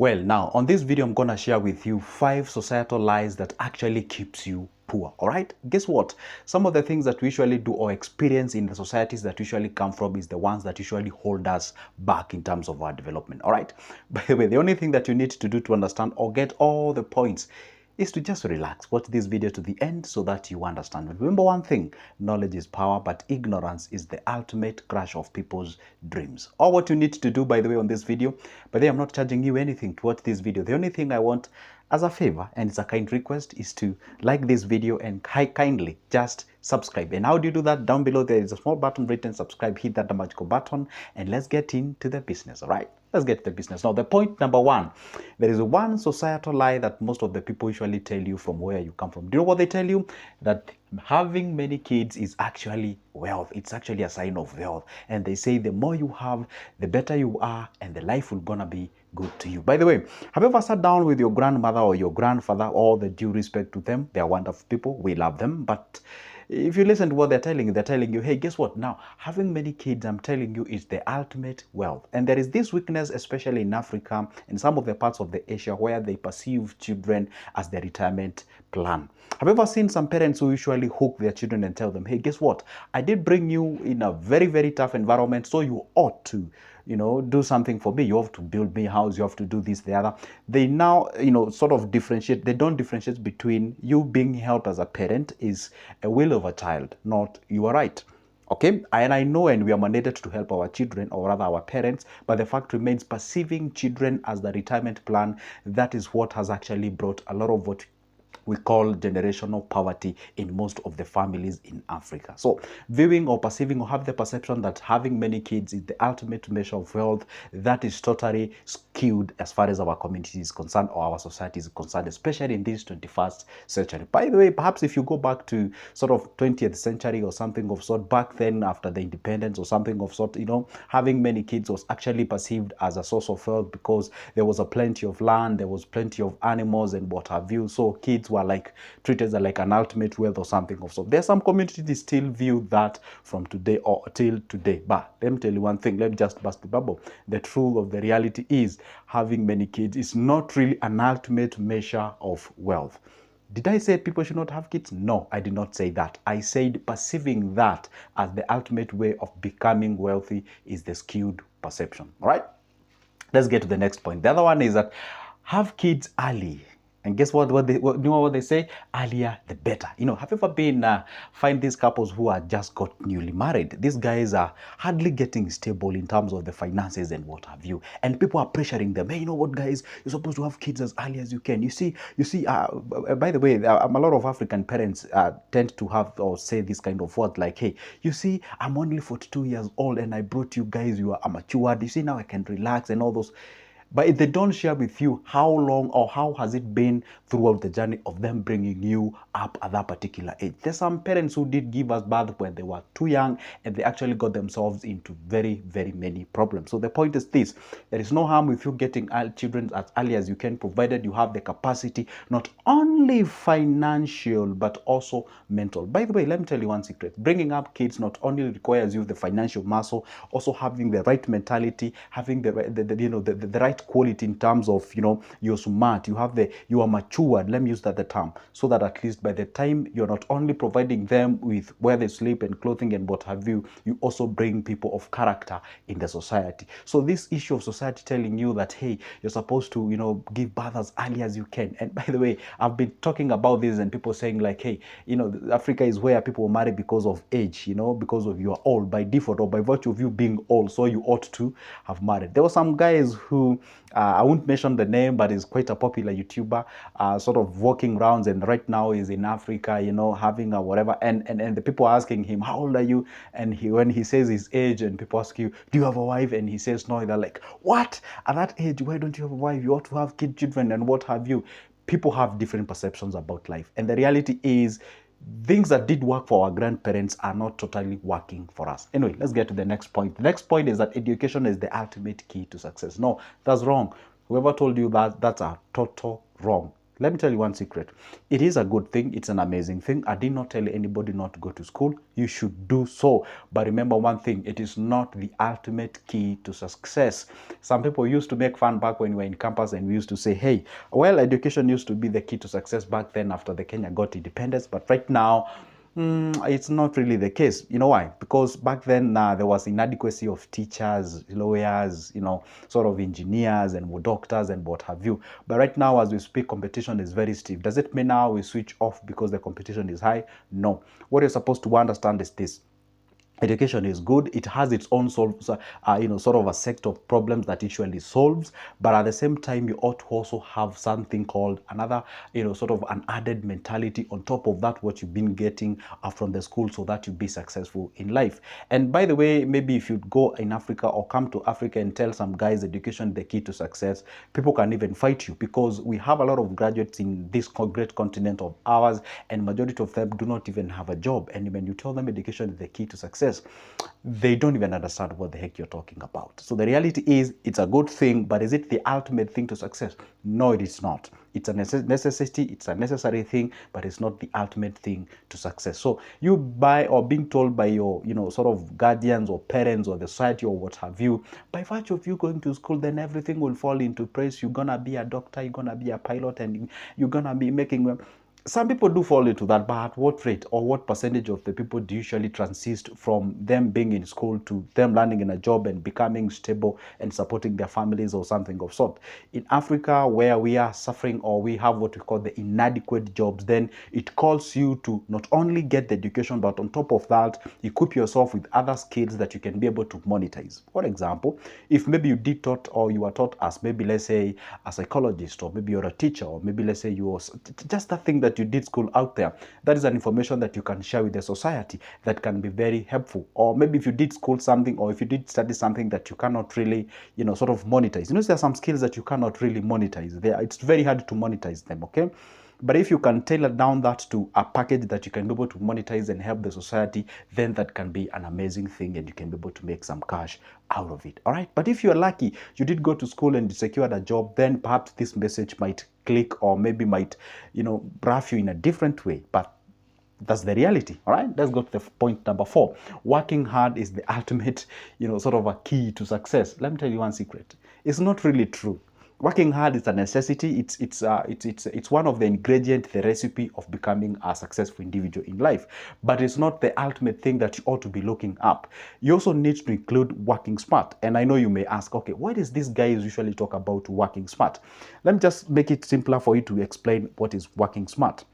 Well, now on this video, I'm gonna share with you 5 societal lies that actually keeps you poor. All right, guess what? Some of the things that we usually do or experience in the societies that usually come from is the ones that usually hold us back in terms of our development. All right, by the way, the only thing that you need to do to understand or get all the points is to just relax, watch this video to the end so that you understand. But remember one thing, knowledge is power, but ignorance is the ultimate crush of people's dreams. All what you need to do, by the way, on this video, but I'm not charging you anything to watch this video. The only thing I want as a favor, and it's a kind request, is to like this video and kindly just subscribe. And how do you do that? Down below there is a small button written subscribe. Hit that magical button and let's get into the business. All right, let's get to the business. Now, the point number one, there is one societal lie that most of the people usually tell you from where you come from. Do you know what they tell you? That having many kids is actually wealth. It's actually a sign of wealth. And they say the more you have, the better you are, and the life will gonna be good to you. By the way, have you ever sat down with your grandmother or your grandfather? All the due respect to them, they are wonderful people, we love them, but if you listen to what they're telling you, hey, guess what? Now, having many kids, I'm telling you, is the ultimate wealth. And there is this weakness, especially in Africa and some of the parts of the Asia, where they perceive children as their retirement plan. Have you ever seen some parents who usually hook their children and tell them, hey, guess what? I did bring you in a very, very tough environment, so you ought to, do something for me. You have to build me a house. You have to do this, the other. They now, sort of differentiate. They don't differentiate between you being helped as a parent is a will of a child, not you are right. Okay, and I know, and we are mandated to help our children, or rather our parents, but the fact remains, perceiving children as the retirement plan, that is what has actually brought a lot of what we call generational poverty in most of the families in Africa. So viewing or perceiving or have the perception that having many kids is the ultimate measure of wealth, that is totally skewed as far as our community is concerned or our society is concerned, especially in this 21st century. By the way, perhaps if you go back to sort of 20th century or something of sort, back then after the independence or something of sort, having many kids was actually perceived as a source of wealth because there was a plenty of land, there was plenty of animals and what have you. So kids were like treated as like an ultimate wealth or something of so. There's some communities still view that from today or till today. But let me tell you one thing, let me just bust the bubble. The truth of the reality is having many kids is not really an ultimate measure of wealth. Did I say people should not have kids? No, I did not say that. I said perceiving that as the ultimate way of becoming wealthy is the skewed perception. All right? Let's get to the next point. The other one is that have kids early. And guess what? You know what they say? Earlier, the better. Have you ever been find these couples who are just got newly married? These guys are hardly getting stable in terms of the finances and what have you. And people are pressuring them. Hey, you know what, guys? You're supposed to have kids as early as you can. You see. By the way, a lot of African parents tend to have or say this kind of word like, hey, you see, I'm only 42 years old and I brought you guys. You are matured. You see, now I can relax and all those. But they don't share with you how long or how has it been throughout the journey of them bringing you up at that particular age. There's some parents who did give us birth when they were too young and they actually got themselves into very, very many problems. So the point is this, there is no harm with you getting children as early as you can, provided you have the capacity, not only financial, but also mental. By the way, let me tell you one secret. Bringing up kids not only requires you the financial muscle, also having the right mentality, having the right quality in terms of you're smart, you are matured, let me use that the term, so that at least by the time you're not only providing them with where they sleep and clothing and what have you, you also bring people of character in the society. So this issue of society telling you that hey, you're supposed to give birth as early as you can, and by the way, I've been talking about this and people saying like, hey, Africa is where people marry because of age, because of you are old by default or by virtue of you being old, so you ought to have married. There were some guys who I won't mention the name, but is quite a popular YouTuber, sort of walking rounds, and right now is in Africa, having a whatever, and the people are asking him, how old are you? And when he says his age, and people ask you, do you have a wife? And he says no. They're like, what? At that age, why don't you have a wife? You ought to have children and what have you. People have different perceptions about life, and the reality is things that did work for our grandparents are not totally working for us. Anyway, let's get to the next point. The next point is that education is the ultimate key to success. No, that's wrong. Whoever told you that, that's a total wrong. Let me tell you one secret. It is a good thing. It's an amazing thing. I did not tell anybody not to go to school. You should do so. But remember one thing, it is not the ultimate key to success. Some people used to make fun back when we were in campus and we used to say, hey, well, education used to be the key to success back then after the Kenya got independence. But right now, it's not really the case. You know why? Because back then there was inadequacy of teachers, lawyers, sort of engineers and doctors and what have you. But right now, as we speak, competition is very stiff. Does it mean now we switch off because the competition is high? No. What you're supposed to understand is this. Education is good. It has its own sort of a set of problems that it usually solves. But at the same time, you ought to also have something called another, sort of an added mentality on top of that, what you've been getting from the school, so that you be successful in life. And by the way, maybe if you go in Africa or come to Africa and tell some guys education is the key to success, people can even fight you, because we have a lot of graduates in this great continent of ours, and majority of them do not even have a job. And when you tell them education is the key to success, they don't even understand what the heck you're talking about. So the reality is, it's a good thing, but is it the ultimate thing to success? No, it is not. It's a necessity, it's a necessary thing, but it's not the ultimate thing to success. So you buy or being told by your, sort of guardians or parents or the society or what have you, by virtue of you going to school, then everything will fall into place. You're gonna be a doctor, you're gonna be a pilot, and you're gonna be making some people do fall into that, but at what rate or what percentage of the people do usually transist from them being in school to them landing in a job and becoming stable and supporting their families or something of sort? In Africa, where we are suffering, or we have what we call the inadequate jobs, then it calls you to not only get the education, but on top of that, equip yourself with other skills that you can be able to monetize. For example, if maybe you did taught, or you are taught as, maybe let's say, a psychologist, or maybe you're a teacher, or maybe let's say you are just that thing that you did school out there, that is an information that you can share with the society that can be very helpful. Or maybe if you did school something, or if you did study something that you cannot really, sort of monetize. There are some skills that you cannot really monetize. It's very hard to monetize them, okay? But if you can tailor down that to a package that you can be able to monetize and help the society, then that can be an amazing thing, and you can be able to make some cash out of it. All right. But if you're lucky, you did go to school and you secured a job, then perhaps this message might click, or maybe might, brush you in a different way. But that's the reality. All right, let's go to the point number 4. Working hard is the ultimate, sort of a key to success. Let me tell you one secret. It's not really true. Working hard is a necessity. It's one of the ingredients, the recipe of becoming a successful individual in life. But it's not the ultimate thing that you ought to be looking up. You also need to include working smart. And I know you may ask, okay, why does this guy usually talk about working smart? Let me just make it simpler for you to explain what is working smart.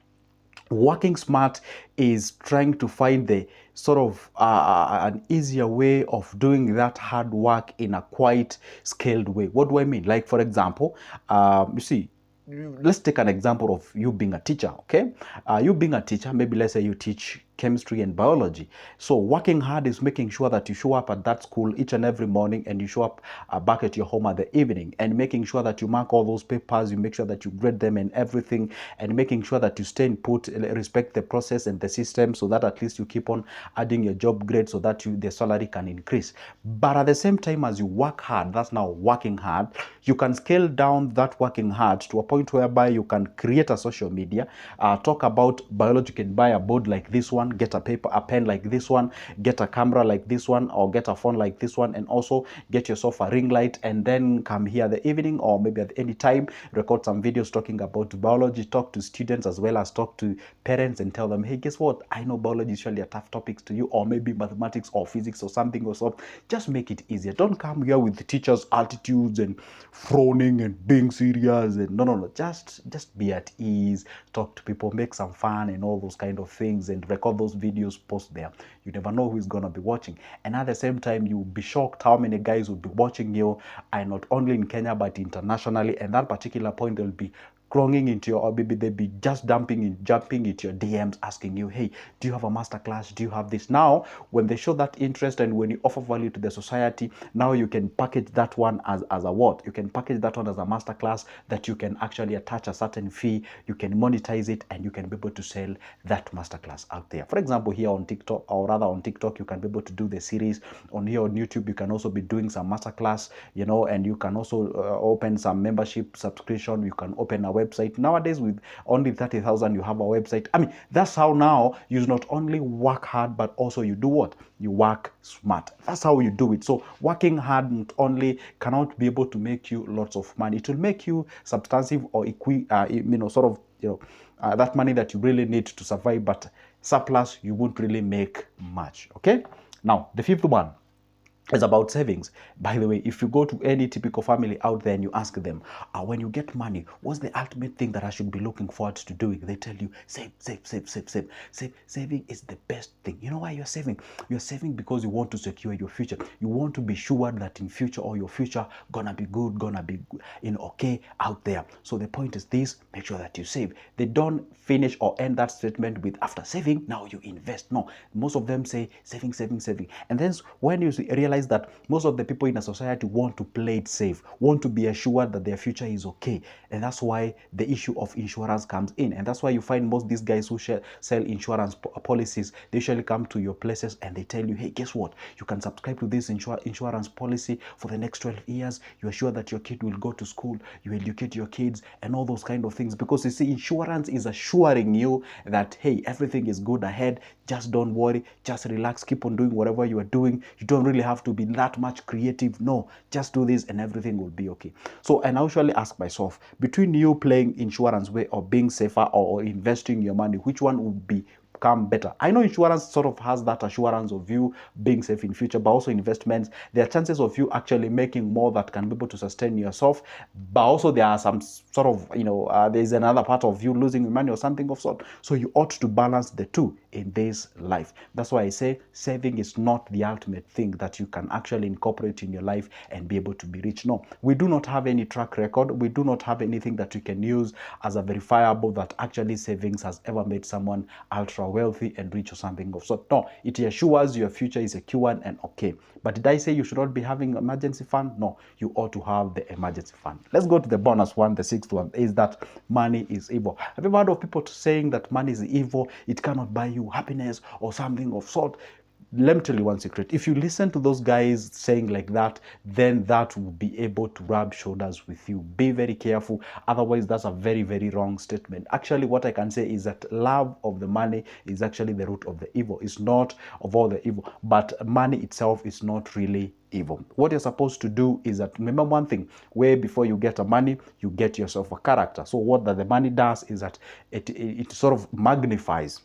Working smart is trying to find the sort of an easier way of doing that hard work in a quite scaled way. What do I mean? Like, for example, you see, let's take an example of you being a teacher, okay? You being a teacher, maybe let's say you teach chemistry and biology. So working hard is making sure that you show up at that school each and every morning, and you show up back at your home at the evening, and making sure that you mark all those papers, you make sure that you grade them and everything, and making sure that you stay in put, respect the process and the system, so that at least you keep on adding your job grade, so that the salary can increase. But at the same time, as you work hard, that's now working hard, you can scale down that working hard to a point whereby you can create a social media, talk about biology. You can buy a board like this one, get a paper, a pen like this one, get a camera like this one, or get a phone like this one, and also get yourself a ring light, and then come here the evening, or maybe at any time, record some videos talking about biology, talk to students as well as talk to parents, and tell them, hey, guess what? I know biology is usually a tough topic to you, or maybe mathematics or physics or something or so. Just make it easier. Don't come here with the teachers' attitudes and frowning and being serious, and no. Just be at ease, talk to people, make some fun and all those kind of things, and record those videos, post there. You never know who's gonna be watching. And at the same time, you'll be shocked how many guys will be watching you, and not only in Kenya but internationally. And that particular point, they'll be clogging into your, or maybe they'll be just jumping into your DMs, asking you, hey, do you have a master class? Do you have this? Now, when they show that interest, and when you offer value to the society, now you can package that one as a what? You can package that one as a master class that you can actually attach a certain fee, you can monetize it, and you can be able to sell that master class out there. For example, here on TikTok, or rather on TikTok, you can be able to do the series. On here on YouTube, you can also be doing some master class, and you can also open some membership subscription. You can open a website. Nowadays, with only 30,000, you have a website. I mean, that's how now you not only work hard, but also you do what? You work smart. That's how you do it. So working hard not only cannot be able to make you lots of money, it will make you substantive or that money that you really need to survive, but surplus you won't really make much. Okay, now the fifth one is about savings. By the way, if you go to any typical family out there and you ask them, when you get money, what's the ultimate thing that I should be looking forward to doing? They tell you, save, save, save, save, save. Saving is the best thing. You know why you're saving? You're saving because you want to secure your future. You want to be sure that in future, or your future gonna be good, gonna be okay out there. So the point is this: make sure that you save. They don't finish or end that statement with after saving, now you invest. No, most of them say saving, saving, saving. And then when you realize that most of the people in a society want to play it safe, want to be assured that their future is okay, and that's why the issue of insurance comes in. And that's why you find most of these guys who sell insurance policies, they usually come to your places and they tell you, hey, guess what, you can subscribe to this insurance policy for the next 12 years. You are sure that your kid will go to school, you educate your kids, and all those kind of things. Because you see, insurance is assuring you that, hey, everything is good ahead, just don't worry, just relax, keep on doing whatever you are doing. You don't really have to be that much creative. No, just do this and everything will be okay. So, and I usually ask myself, between you playing insurance way or being safer or investing your money, which one would become better? I know insurance sort of has that assurance of you being safe in future, but also investments, there are chances of you actually making more that can be able to sustain yourself, but also there are some sort of, there's another part of you losing money or something of sort. So you ought to balance the two in this life. That's why I say saving is not the ultimate thing that you can actually incorporate in your life and be able to be rich. No, we do not have any track record. We do not have anything that we can use as a verifiable that actually savings has ever made someone ultra wealthy and rich or something of sort. No, it assures your future is secure and okay. But did I say you should not be having emergency fund? No, you ought to have the emergency fund. Let's go to the bonus one. The sixth one is that money is evil. Have you ever heard of people saying that money is evil? It cannot buy you happiness or something of sort. Let me tell you one secret. If you listen to those guys saying like that, then that will be able to rub shoulders with you. Be very careful. Otherwise, that's a very, very wrong statement. Actually, what I can say is that love of the money is actually the root of the evil. It's not of all the evil, but money itself is not really evil. What you're supposed to do is that, remember one thing, where before you get a money, you get yourself a character. So what that the money does is that it sort of magnifies,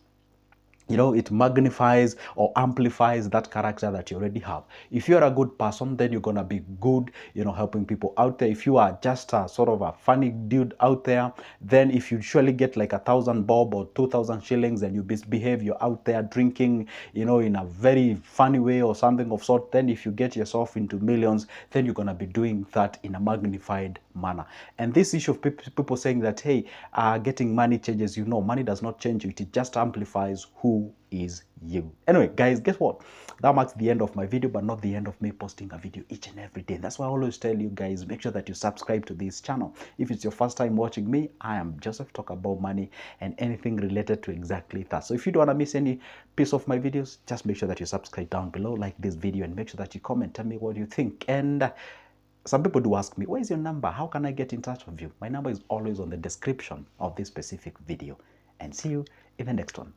it magnifies or amplifies that character that you already have. If you're a good person, then you're gonna be good, helping people out there. If you are just a sort of a funny dude out there, then if you surely get like 1,000 bob or 2,000 shillings and you misbehave, you're out there drinking, in a very funny way or something of sort, then if you get yourself into millions, then you're gonna be doing that in a magnified manner. And this issue of people saying that, hey, getting money changes you, money does not change you, it just amplifies who is you. Anyway, guys, guess what? That marks the end of my video, but not the end of me posting a video each and every day. That's why I always tell you guys, make sure that you subscribe to this channel. If it's your first time watching me, I am Joseph, talk about money and anything related to exactly that. So if you don't want to miss any piece of my videos, just make sure that you subscribe down below, like this video, and make sure that you comment, tell me what you think. And some people do ask me, where is your number? How can I get in touch with you? My number is always on the description of this specific video. And see you in the next one.